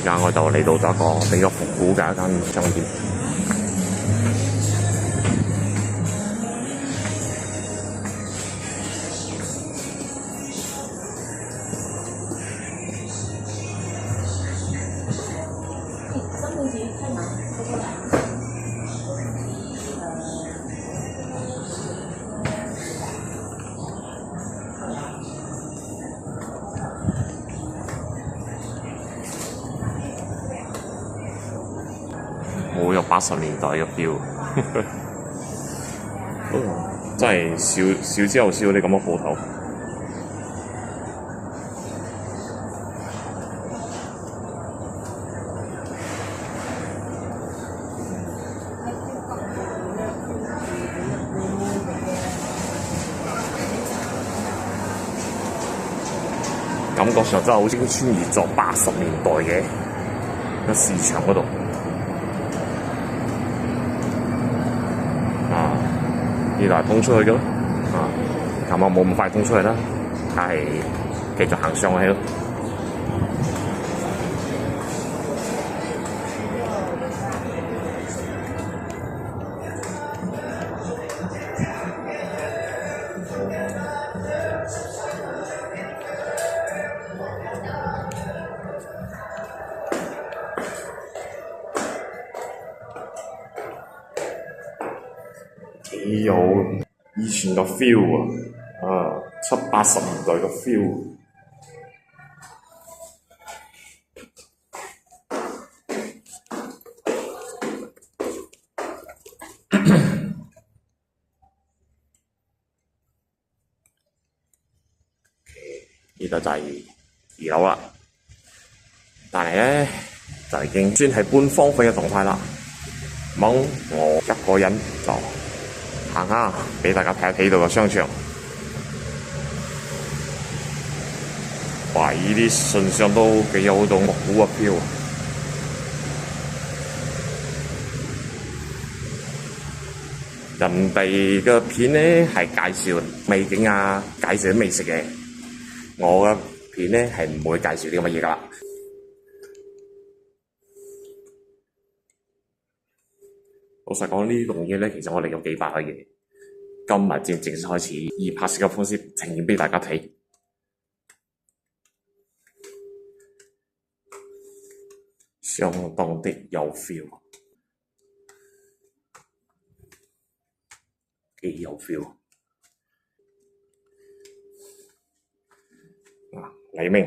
家我就嚟到咗一個比較復古嘅一間商店。好有80年代嘅 feel， 真係少之又少啲咁嘅鋪頭。感覺上真係好似穿越咗80年代嘅個市場嗰度。呢度係通出去嘅咯，琴日冇咁快通出去啦，係繼續行上去咯。幾有以前嘅 feel 啊，70、80年代嘅 feel。呢度就係2樓啦，但係咧就已經算係半荒廢嘅狀態啦。咁我一個人就行下，俾大家睇一睇到個商場。哇！呢啲信上都幾有種復古嘅 feel。人哋嘅片咧係介紹美景啊，介紹啲美食嘅。我嘅片咧係唔會介紹啲咁嘅嘢㗎啦。老實講，呢棟嘢咧，其實我哋有幾百嘅嘢，今日先正式開始以拍攝嘅方式呈現俾大家睇，相當的有 feel， 幾有 feel。黎明。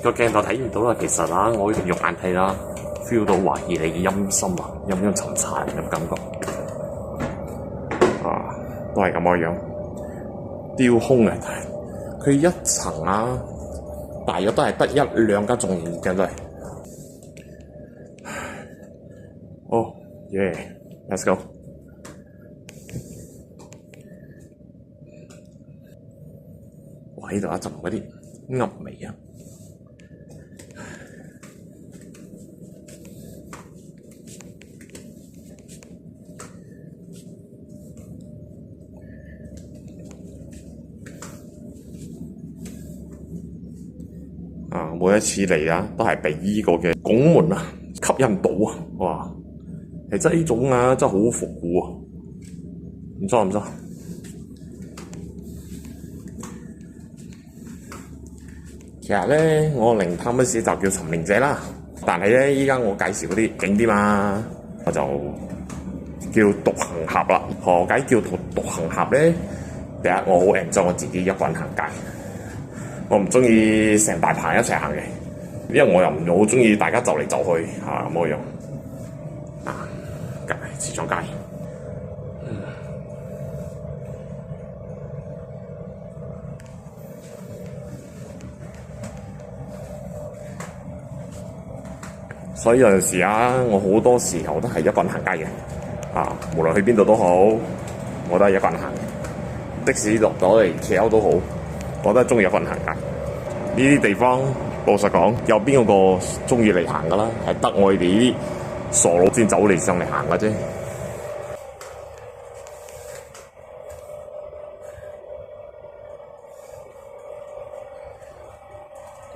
個鏡頭睇唔到啦，其實啊，我用肉眼睇啦 ，feel 到懷疑你嘅陰森啊，陰陰沉沉嘅感覺，都係咁嘅樣，雕空嘅，佢一層啊，大約都係得1、2間重型鏡都係。哦，yeah，let's go。哇！呢度一陣嗰啲噏味啊！每一次嚟啊，都係被依個嘅拱門啊吸引到啊！哇，係真係呢種啊，真係好復古啊！唔錯唔錯。其實咧，我靈探嗰時就叫尋靈者啦，但係咧，依家我介紹嗰啲景點啊，我就叫獨行俠啦。何解叫獨行俠咧？第一，我好 enjoy我自己一個人行街。我唔中意成大棚一齊行嘅，因為我又唔好中意大家走嚟走去咁個樣。隔離時裝街。所以有陣時我好多時候都係一個人行街嘅，無論去邊度都好，我都係一個人行嘅。的士落咗嚟橋都好，我都係中意一個人行街。呢啲地方老實講，有邊個中意嚟行噶啦？係得我哋呢啲傻佬先走嚟上嚟行嘅啫。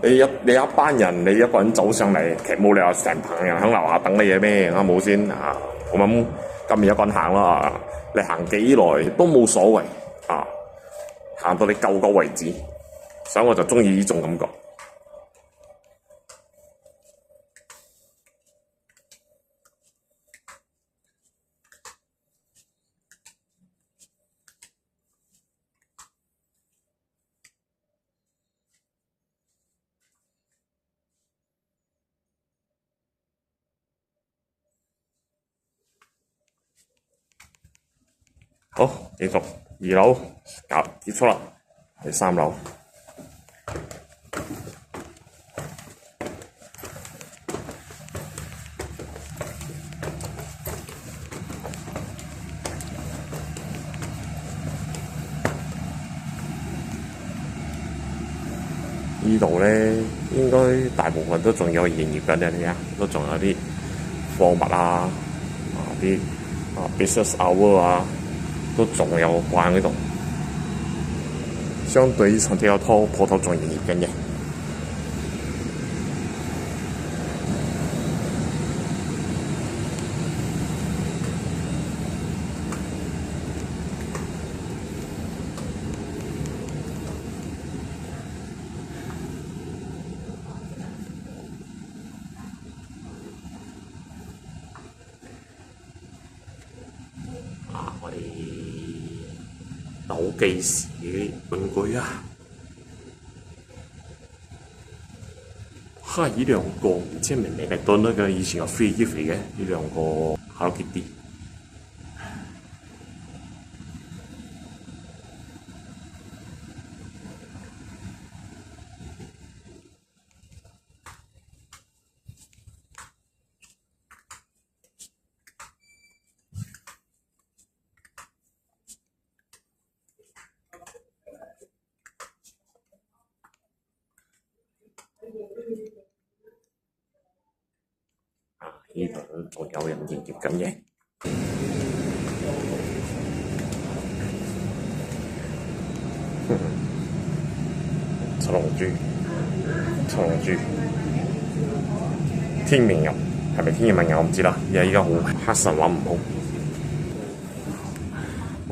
你一班人，你一個人走上嚟，其實冇理由成棚人喺樓下等你嘅咩？啱冇先我諗今日一個人行啦，你行幾耐都冇所謂行到你夠個位置，所以我就中意呢種感覺。好，繼續2樓結束啦，去3樓。呢度咧應該大部分都仲有營業緊嘅，都仲有啲貨物啲business hour 都仲有關喺度，相對上啲有鋪頭仲營業緊嘅。我哋倒計時嘅玩具呢兩個唔知明明係對那個以前個 free gift 嚟嘅，呢兩個 Hello Kitty。呢度仲有人營業緊嘅。七龍珠，天命人係咪天命人我唔知啦，因為依家好黑神話唔好。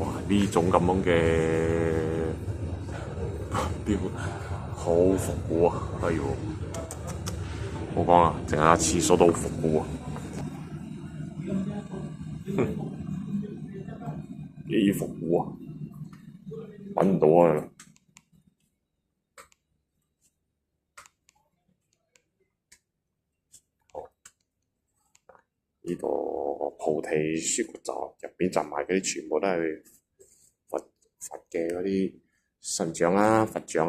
哇！呢種咁樣嘅標好復古哎呦！我講淨係廁所都好復古幾復古揾唔到呢個菩提書局站入邊集埋嗰啲全部都係佛嘅嗰啲神像佛像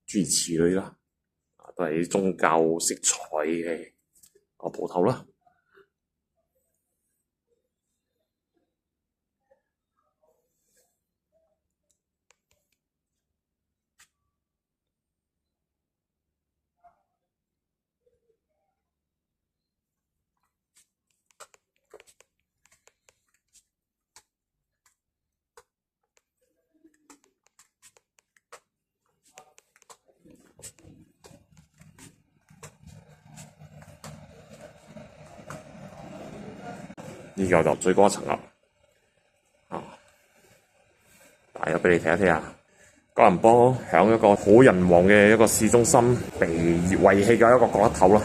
諸如此類啦，都係宗教色彩嘅鋪頭啦。呢個就最高一層啦，大約俾你睇一睇吉隆坡響一個好人旺嘅一個市中心被遺棄嘅一個角落頭啦。